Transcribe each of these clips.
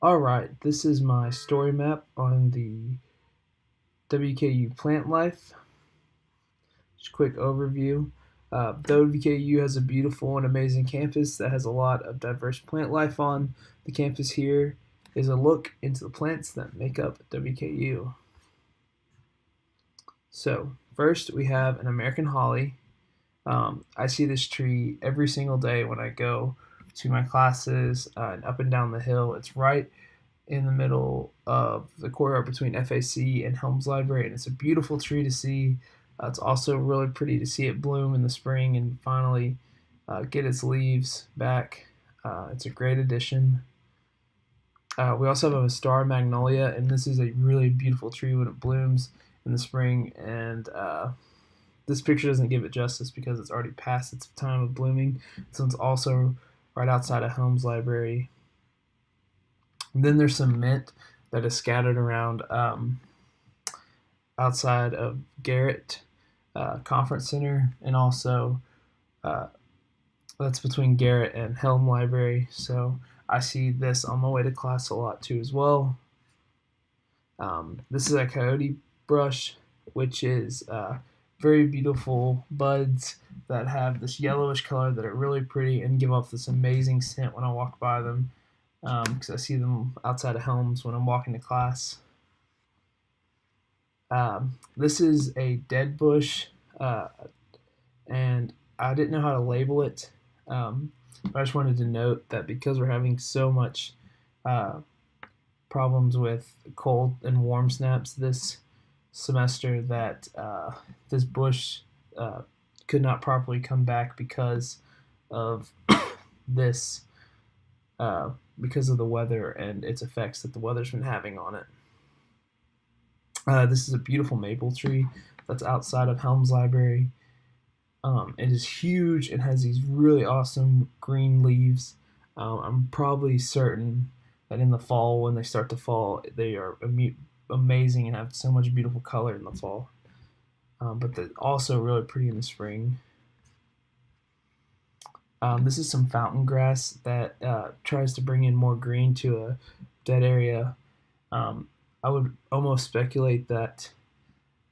Alright, this is my story map on the WKU plant life. Just a quick overview. WKU has a beautiful and amazing campus that has a lot of diverse plant life on. The campus here is a look into the plants that make up WKU. So, first we have an American holly. I see this tree every single day when I go to my classes and up and down the hill. It's right in the middle of the courtyard between FAC and Helms Library, and it's a beautiful tree to see. It's also really pretty to see it bloom in the spring and finally get its leaves back. It's a great addition. We also have a star magnolia, and this is a really beautiful tree when it blooms in the spring. And this picture doesn't give it justice because it's already past its time of blooming. So it's also right outside of Helms Library. And then there's some mint that is scattered around outside of Garrett Conference Center, and also uh, that's between Garrett and Helm Library. So I see this on my way to class a lot too as well. This is a coyote brush, which is very beautiful buds that have this yellowish color that are really pretty and give off this amazing scent when I walk by them, because I see them outside of Helms when I'm walking to class. This is a dead bush, uh, and I didn't know how to label it, but I just wanted to note that because we're having so much uh, problems with cold and warm snaps this semester, that this bush uh, could not properly come back of this, uh, because of the weather and its effects that the weather's been having on it. This is a beautiful maple tree that's outside of Helms Library. It is huge and has these really awesome green leaves. I'm probably certain that in the fall, when they start to fall, they are amazing and have so much beautiful color in the fall. But they're also really pretty in the spring. This is some fountain grass that tries to bring in more green to a dead area. Um, I would almost speculate that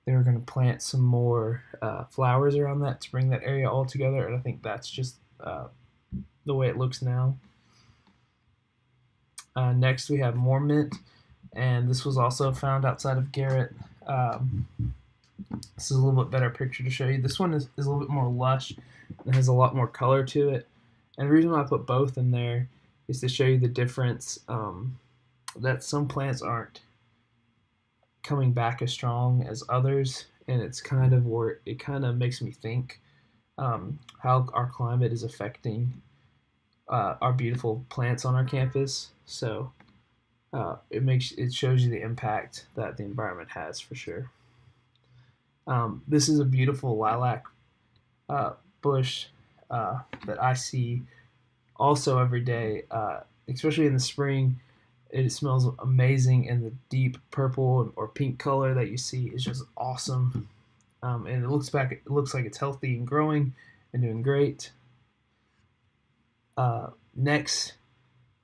they were going to plant some more flowers around that to bring that area all together, and I think that's just the way it looks now. Next, we have more mint, and this was also found outside of Garrett. Um, this is a little bit better picture to show you. This one is a little bit more lush and has a lot more color to it. And the reason why I put both in there is to show you the difference, that some plants aren't coming back as strong as others, and it's kind of where it kind of makes me think how our climate is affecting our beautiful plants on our campus. So it shows you the impact that the environment has for sure. This is a beautiful lilac bush that I see also every day, especially in the spring. It smells amazing, and the deep purple or pink color that you see is just awesome. And it looks like it's healthy and growing and doing great. Next,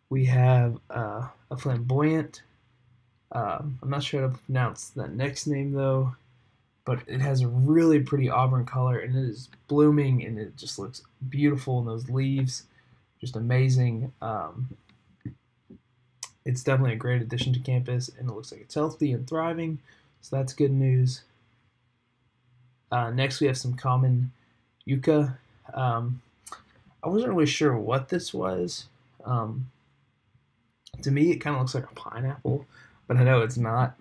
we have a flamboyant. I'm not sure how to pronounce that next name though, but it has a really pretty auburn color, and it is blooming, and it just looks beautiful. And those leaves, just amazing. It's definitely a great addition to campus, and it looks like it's healthy and thriving, so that's good news. Next, we have some common yucca. Um, I wasn't really sure what this was. Um, to me, it kind of looks like a pineapple, but I know it's not.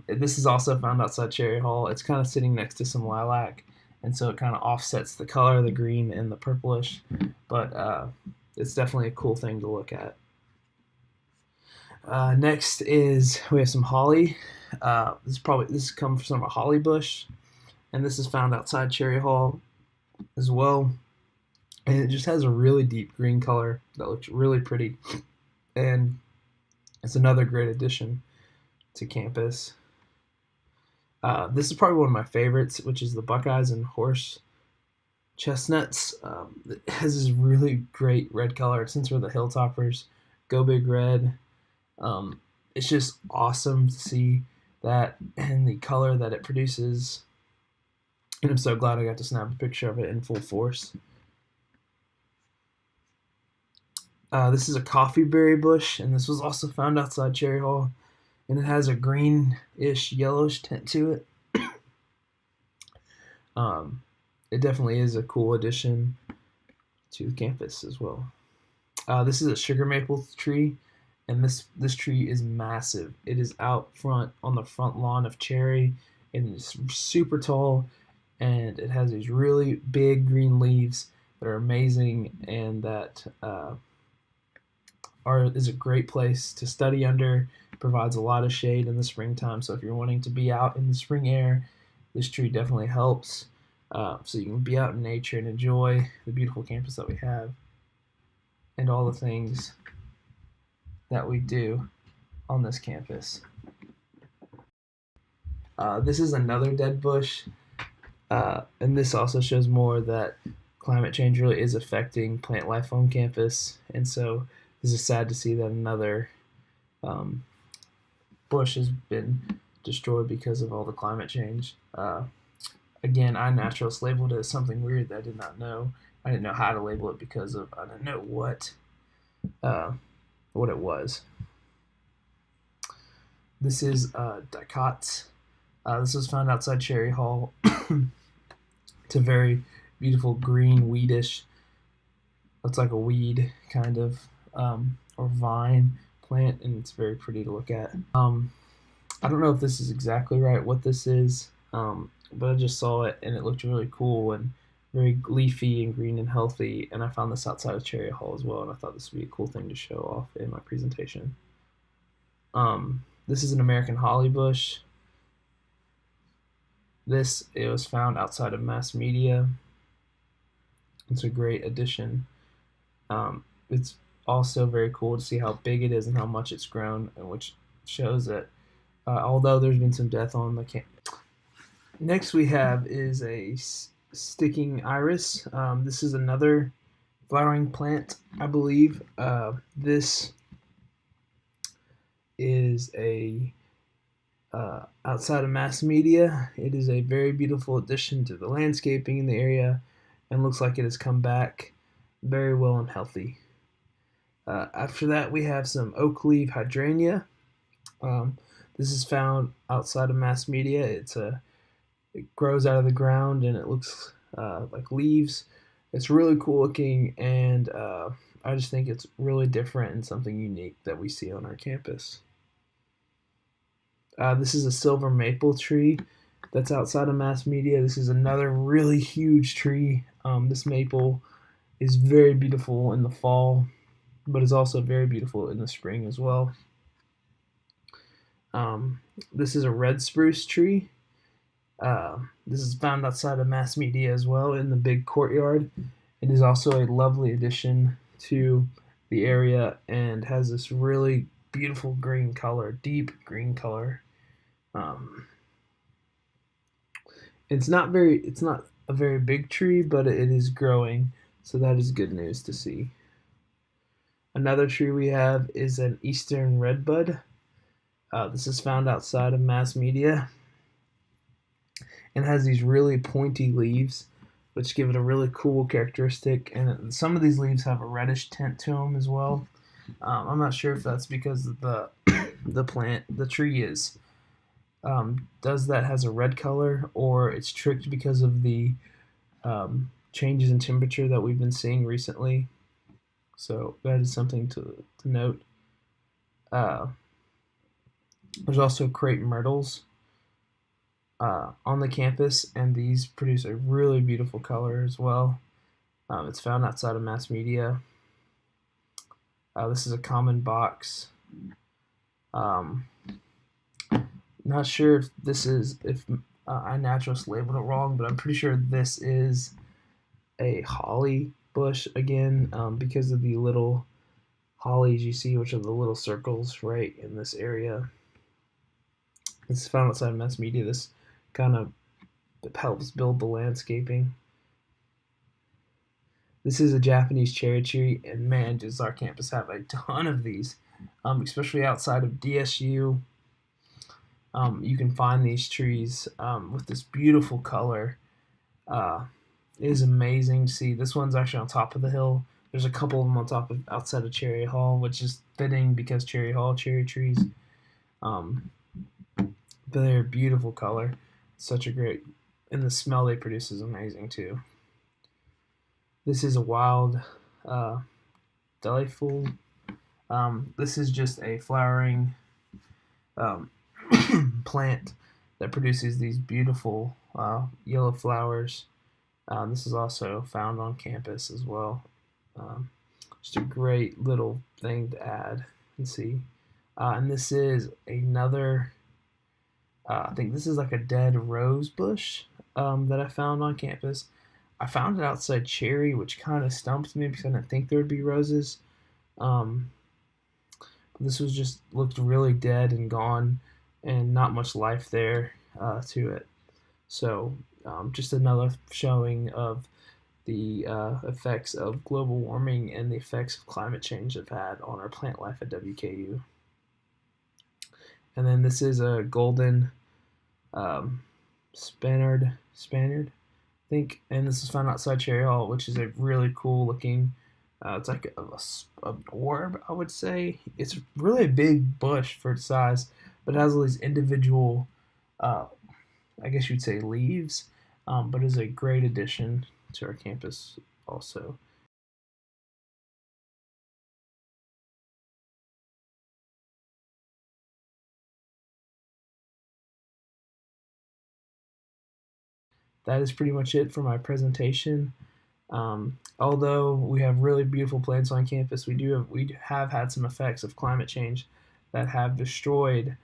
This is also found outside Cherry Hall. It's kind of sitting next to some lilac, and so it kind of offsets the color of the green and the purplish, but it's definitely a cool thing to look at. Next is we have some holly. This comes from a holly bush, and this is found outside Cherry Hall as well. And it just has a really deep green color that looks really pretty, and it's another great addition to campus. This is probably one of my favorites, which is the Buckeyes and horse chestnuts. It has this really great red color. Since we're the Hilltoppers, go big red. It's just awesome to see that and the color that it produces. And I'm so glad I got to snap a picture of it in full force. This is a coffee berry bush, and this was also found outside Cherry Hall, and it has a greenish, yellowish tint to it. Um, it definitely is a cool addition to the campus as well. This is a sugar maple tree, and this tree is massive. It is out front on the front lawn of Cherry, and it's super tall, and it has these really big green leaves that are amazing, and that is a great place to study under. It provides a lot of shade in the springtime, so if you're wanting to be out in the spring air, this tree definitely helps. So you can be out in nature and enjoy the beautiful campus that we have and all the things that we do on this campus. This is another dead bush, and this also shows more that climate change really is affecting plant life on campus, and so this is sad to see that another bush has been destroyed because of all the climate change. Again, iNaturalist labeled it as something weird that I did not know. I didn't know how to label it because of I didn't know what it was. This is Dicots. This was found outside Cherry Hall. It's a very beautiful green weedish. Looks like a weed kind of or vine plant, and it's very pretty to look at. I don't know if this is exactly right what this is, but I just saw it and it looked really cool and very leafy and green and healthy, and I found this outside of Cherry Hall as well, and I thought this would be a cool thing to show off in my presentation. This is an American holly bush. It was found outside of Mass Media. It's a great addition. It's also very cool to see how big it is and how much it's grown, and which shows that although there's been some death on the camp. Next we have is a sticking iris. This is another flowering plant, I believe. This is a outside of Mass Media. It is a very beautiful addition to the landscaping in the area, and looks like it has come back very well and healthy. After that, we have some oak leaf hydrangea. This is found outside of Mass Media. It grows out of the ground and it looks like leaves. It's really cool looking, and I just think it's really different and something unique that we see on our campus. This is a silver maple tree that's outside of Mass Media. This is another really huge tree. This maple is very beautiful in the fall, but is also very beautiful in the spring as well. This is a red spruce tree. This is found outside of Mass Media as well in the big courtyard. It is also a lovely addition to the area and has this really beautiful green color, deep green color. It's not a very big tree, but it is growing, so that is good news to see. Another tree we have is an eastern redbud. This is found outside of Mass Media and has these really pointy leaves, which give it a really cool characteristic. And some of these leaves have a reddish tint to them as well. I'm not sure if that's because of the tree has a red color, or it's tricked because of the changes in temperature that we've been seeing recently. So that is something to note. There's also crepe myrtles on the campus, and these produce a really beautiful color as well. It's found outside of Mass Media. This is a common box. Not sure if iNaturalist labeled it wrong, but I'm pretty sure this is a holly bush again, because of the little hollies you see, which are the little circles right in this area. It's found outside of Mass Media. This kind of helps build the landscaping. This is a Japanese cherry tree, and man, does our campus have a ton of these. especially outside of DSU. You can find these trees with this beautiful color. It is amazing to see. This one's actually on top of the hill. There's a couple of them on top of outside of Cherry Hall, which is fitting because Cherry Hall cherry trees. Um, but they're a beautiful color. Such a great, and the smell they produce is amazing too. This is a wild delightful. This is just a flowering um, plant that produces these beautiful yellow flowers. This is also found on campus as well. Just a great little thing to add and see. And this is another, I think this is like a dead rose bush that I found on campus. I found it outside Cherry, which kind of stumped me because I didn't think there would be roses. Um, this was just looked really dead and gone, and not much life there to it. So just another showing of the effects of global warming and the effects of climate change have had on our plant life at WKU. And then this is a golden Spaniard, I think, and this is found outside Cherry Hall, which is a really cool looking. It's like an orb, I would say. It's really a big bush for its size, but it has all these individual, I guess you'd say, leaves. But is a great addition to our campus also. That is pretty much it for my presentation. Although we have really beautiful plants on campus, we have had some effects of climate change that have destroyed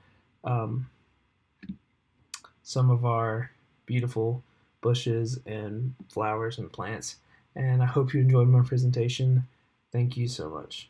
um, some of our beautiful bushes and flowers and plants. And I hope you enjoyed my presentation. Thank you so much.